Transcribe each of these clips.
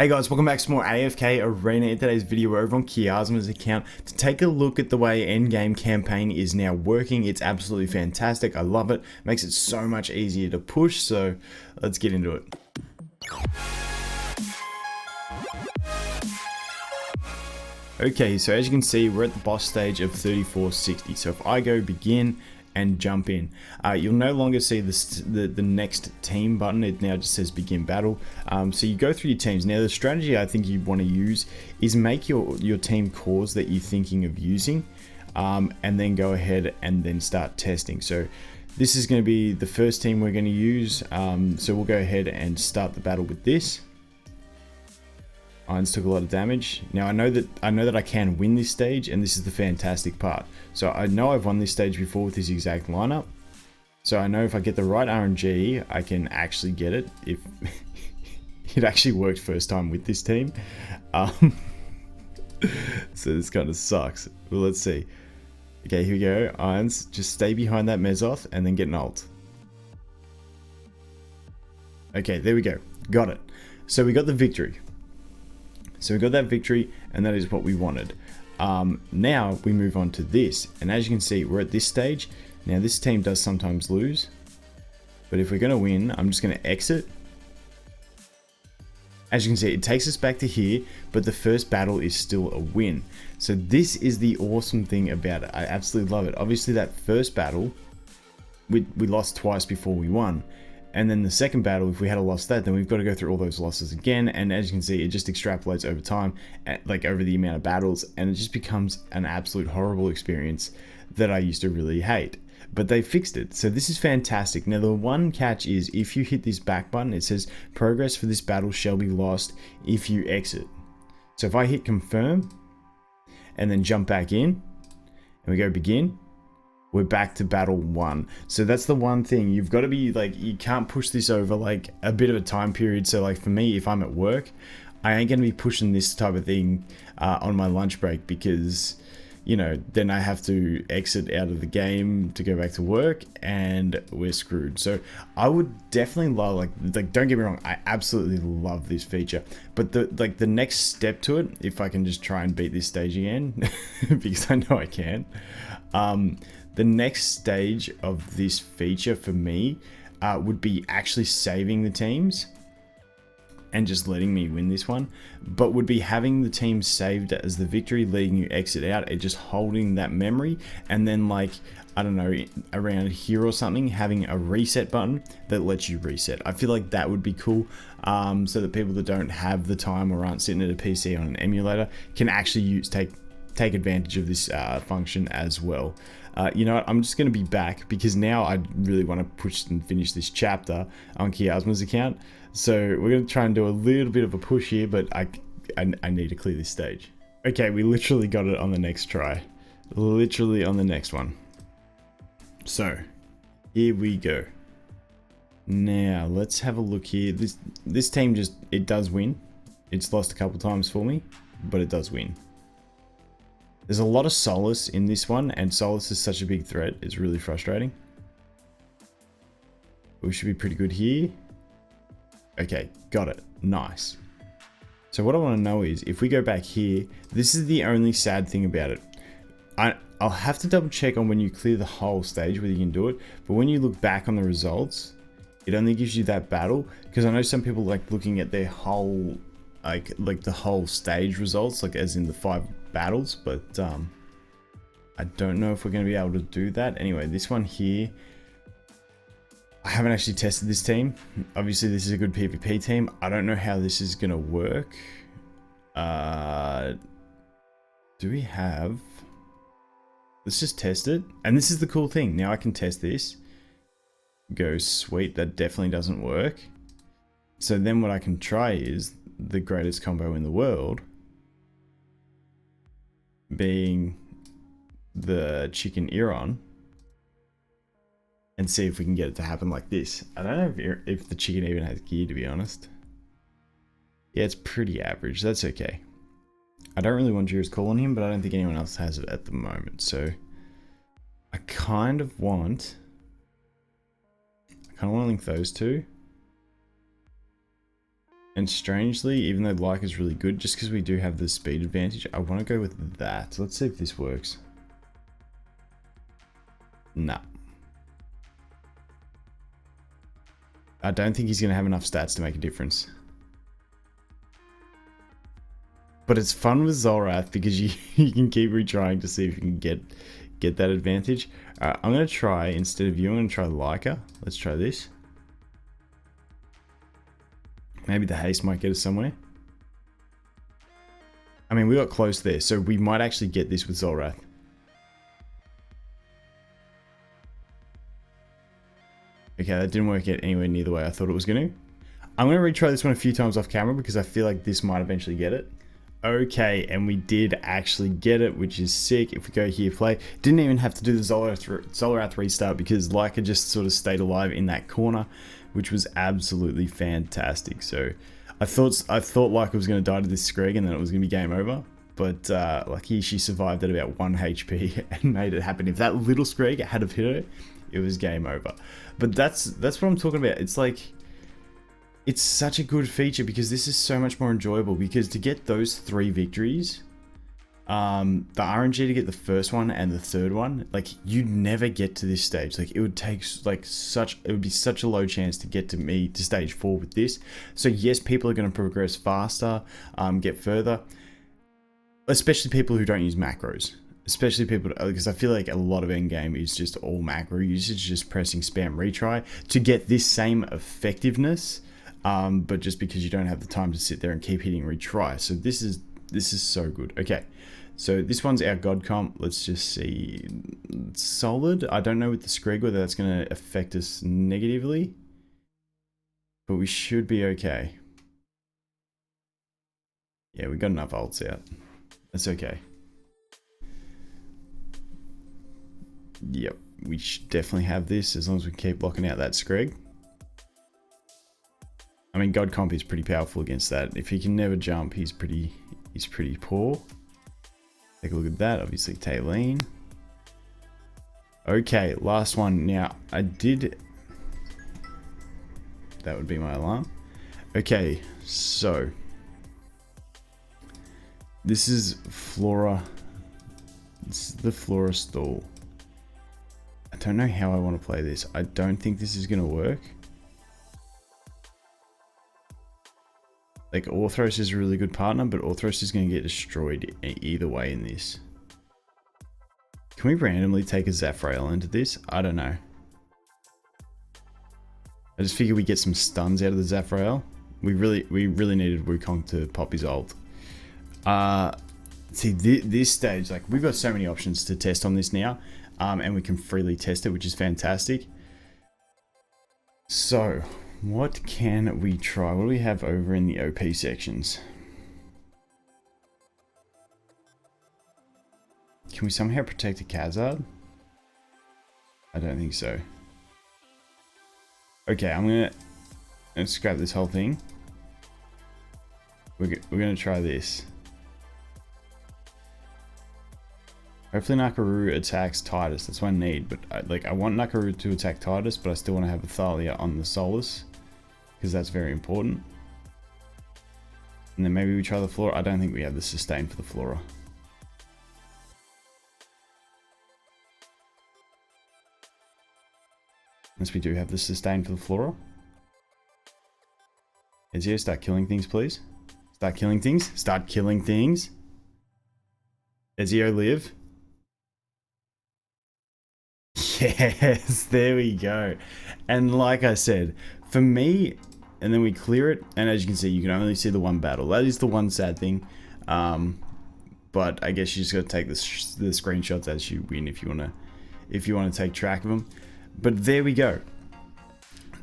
Hey guys, welcome back to more AFK Arena. In today's video, we're over on Kiasma's account to take a look at the way endgame campaign is now working. It's absolutely fantastic. I love it. Makes it so much easier to push, so let's get into it. Okay, so as you can see, we're at the boss stage of 3460. So if I go begin and jump in, you'll no longer see the next team button. It now just says begin battle. So you go through your teams. Now the strategy I think you want to use is make your team cores that you're thinking of using, and then go ahead and then start testing. So this is going to be the first team we're going to use. So we'll go ahead and start the battle with this. Irons took a lot of damage. Now I know that I can win this stage, and this is the fantastic part. So I know I've won this stage before with this exact lineup. So I know if I get the right RNG, I can actually get it. If it actually worked first time with this team. So this kind of sucks. Well, let's see. Okay, here we go. Irons, just stay behind that Mezoth and then get an ult. Okay, there we go. Got it. So we got the victory. So we got that victory, and that is what we wanted. Now we move on to this, and as you can see, we're at this stage. Now this team does sometimes lose, but if we're going to win, I'm just going to exit. As you can see, it takes us back to here, but the first battle is still a win. So this is the awesome thing about it. I absolutely love it. Obviously that first battle, we lost twice before we won. And then the second battle, if we had lost that, then we've got to go through all those losses again. And as you can see, it just extrapolates over time, like over the amount of battles, and it just becomes an absolute horrible experience that I used to really hate. But they fixed it, so this is fantastic. Now the one catch is if you hit this back button, it says progress for this battle shall be lost if you exit. So if I hit confirm and then jump back in and we go begin, we're back to battle 1. So that's the one thing. You've got to be like, you can't push this over like a bit of a time period. So like for me, if I'm at work, I ain't going to be pushing this type of thing on my lunch break, because, you know, then I have to exit out of the game to go back to work and we're screwed. So I would definitely love, like don't get me wrong, I absolutely love this feature, but the next step to it, if I can just try and beat this stage again, because I know I can, the next stage of this feature for me would be actually saving the teams and just letting me win this one, but would be having the team saved as the victory, letting you exit out, and just holding that memory, and then like, I don't know, around here or something, having a reset button that lets you reset. I feel like that would be cool, so that people that don't have the time or aren't sitting at a PC on an emulator can actually take advantage of this function as well. You know what, I'm just going to be back because now I really want to push and finish this chapter on Kiasma's account. So we're going to try and do a little bit of a push here, but I need to clear this stage. Okay, we literally got it on the next try. Literally on the next one. So here we go. Now let's have a look here. This team it does win. It's lost a couple times for me, but it does win. There's a lot of Solace in this one, and Solace is such a big threat. It's really frustrating. We should be pretty good here. Okay, got it. Nice. So what I want to know is, if we go back here, this is the only sad thing about it. I'll have to double check on when you clear the whole stage whether you can do it, but when you look back on the results, it only gives you that battle, because I know some people like looking at their whole like the whole stage results, like as in the 5 battles, but I don't know if we're going to be able to do that. Anyway, this one here, I haven't actually tested this team. Obviously this is a good PvP team. I don't know how this is going to work. Do we have, let's just test it. And this is the cool thing, now I can test this, go sweet, that definitely doesn't work. So then what I can try is the greatest combo in the world, being the chicken Iron, and see if we can get it to happen like this. I don't know if the chicken even has gear, to be honest. Yeah, it's pretty average. That's okay. I don't really want Jira's call on him, but I don't think anyone else has it at the moment. So I kind of want to link those two. And strangely, even though like is really good, just because we do have the speed advantage, I want to go with that. Let's see if this works. Nah. I don't think he's going to have enough stats to make a difference. But it's fun with Zolrath because you can keep retrying to see if you can get that advantage. I'm going to try, instead of you, I'm going to try Leica. Let's try this. Maybe the haste might get us somewhere. I mean, we got close there, so we might actually get this with Zolrath. Okay, that didn't work out anywhere near the way I thought it was going to. I'm going to retry this one a few times off camera because I feel like this might eventually get it. Okay, and we did actually get it, which is sick. If we go here, play. Didn't even have to do the Zolrath restart because Leica just sort of stayed alive in that corner, which was absolutely fantastic. So I thought Leica was going to die to this Screg and then it was going to be game over. But lucky she survived at about 1 HP and made it happen. If that little Screg had have hit her, it was game over. But that's what I'm talking about. It's like, it's such a good feature because this is so much more enjoyable, because to get those 3 victories, the RNG to get the first one and the third one, like you'd never get to this stage. Like it would take it would be such a low chance to get to stage 4 with this. So yes, people are going to progress faster, get further, especially people who don't use macros. Especially people, because I feel like a lot of endgame is just all macro usage, just pressing spam retry to get this same effectiveness. But just because you don't have the time to sit there and keep hitting retry. So this is so good. Okay, so this one's our god comp. Let's just see. It's solid. I don't know with the Screg whether that's going to affect us negatively, but we should be okay. Yeah, we got enough ults out. That's okay. Yep, we should definitely have this as long as we keep blocking out that Screg. I mean, God Comp is pretty powerful against that. If he can never jump, he's pretty poor. Take a look at that. Obviously, Taylene. Okay, last one. Now, that would be my alarm. Okay, so this is Flora. This is the Flora stall. I don't know how I want to play this. I don't think this is going to work. Like, Orthros is a really good partner, but Orthros is going to get destroyed either way in this. Can we randomly take a Zafrael into this? I don't know. I just figure we get some stuns out of the Zafrael. We really needed Wukong to pop his ult. See, this stage, like, we've got so many options to test on this now, and we can freely test it, which is fantastic. So, what can we try? What do we have over in the OP sections? Can we somehow protect a Khazad? I don't think so. Okay, I'm gonna scrap this whole thing. We're gonna try this. Hopefully Nakaru attacks Titus. That's what I need. But I want Nakaru to attack Titus, but I still want to have Athalia on the Solus, because that's very important. And then maybe we try the Flora. I don't think we have the sustain for the Flora. Unless we do have the sustain for the Flora. Ezio, start killing things, please. Start killing things. Start killing things. Ezio, live. Yes, there we go. And like I said, for me, and then we clear it, and as you can see, you can only see the one battle. That is the one sad thing. But I guess you just got to take the screenshots as you win if you want to take track of them. But there we go.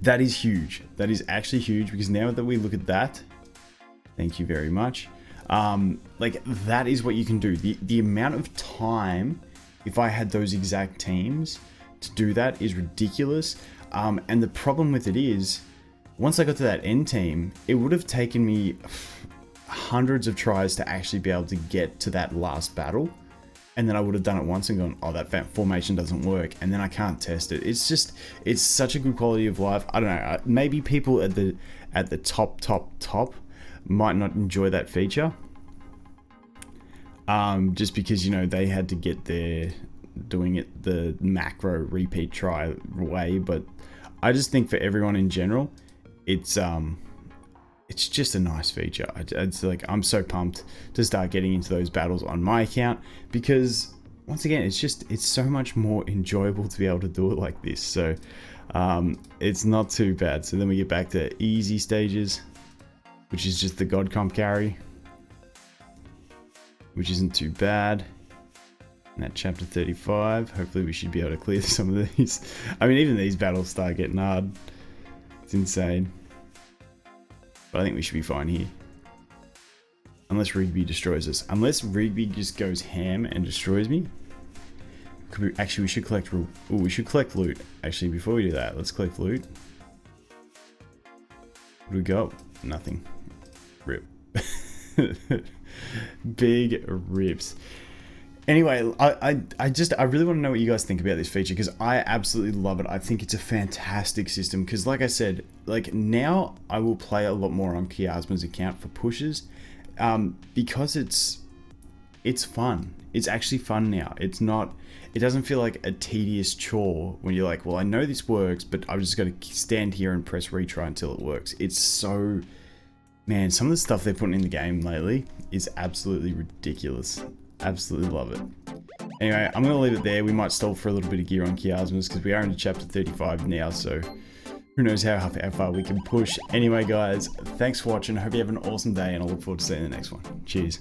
That is huge. That is actually huge, because now that we look at that, thank you very much. Like, that is what you can do. The amount of time, if I had those exact teams to do that, is ridiculous. And the problem with it is, once I got to that end team, it would have taken me hundreds of tries to actually be able to get to that last battle. And then I would have done it once and gone, oh, that formation doesn't work, and then I can't test it. It's just, it's such a good quality of life. I don't know, maybe people at the top might not enjoy that feature. Just because, you know, they had to get their doing it the macro repeat try way, but I just think for everyone in general, it's just a nice feature. It's like, I'm so pumped to start getting into those battles on my account, because once again, it's so much more enjoyable to be able to do it like this. So it's not too bad. So then we get back to easy stages, which is just the God Comp carry, which isn't too bad. And at chapter 35, hopefully we should be able to clear some of these. I mean, even these battles start getting hard. It's insane. But I think we should be fine here. Unless Rigby destroys us. Unless Rigby just goes ham and destroys me. Actually, we should collect... Ooh, we should collect loot. Actually, before we do that, let's collect loot. What do we got? Nothing. Rip. Big rips. Anyway, I really want to know what you guys think about this feature, because I absolutely love it. I think it's a fantastic system, because like I said, like now I will play a lot more on Kiasma's account for pushes, because it's fun. It's actually fun now. It doesn't feel like a tedious chore when you're like, well, I know this works, but I've just got to stand here and press retry until it works. It's so, man, some of the stuff they're putting in the game lately is absolutely ridiculous. Absolutely love it. Anyway, I'm going to leave it there. We might stall for a little bit of gear on Kiasma's, because we are into chapter 35 now, so who knows how far we can push. Anyway, guys, thanks for watching. I hope you have an awesome day, and I look forward to seeing you in the next one. Cheers.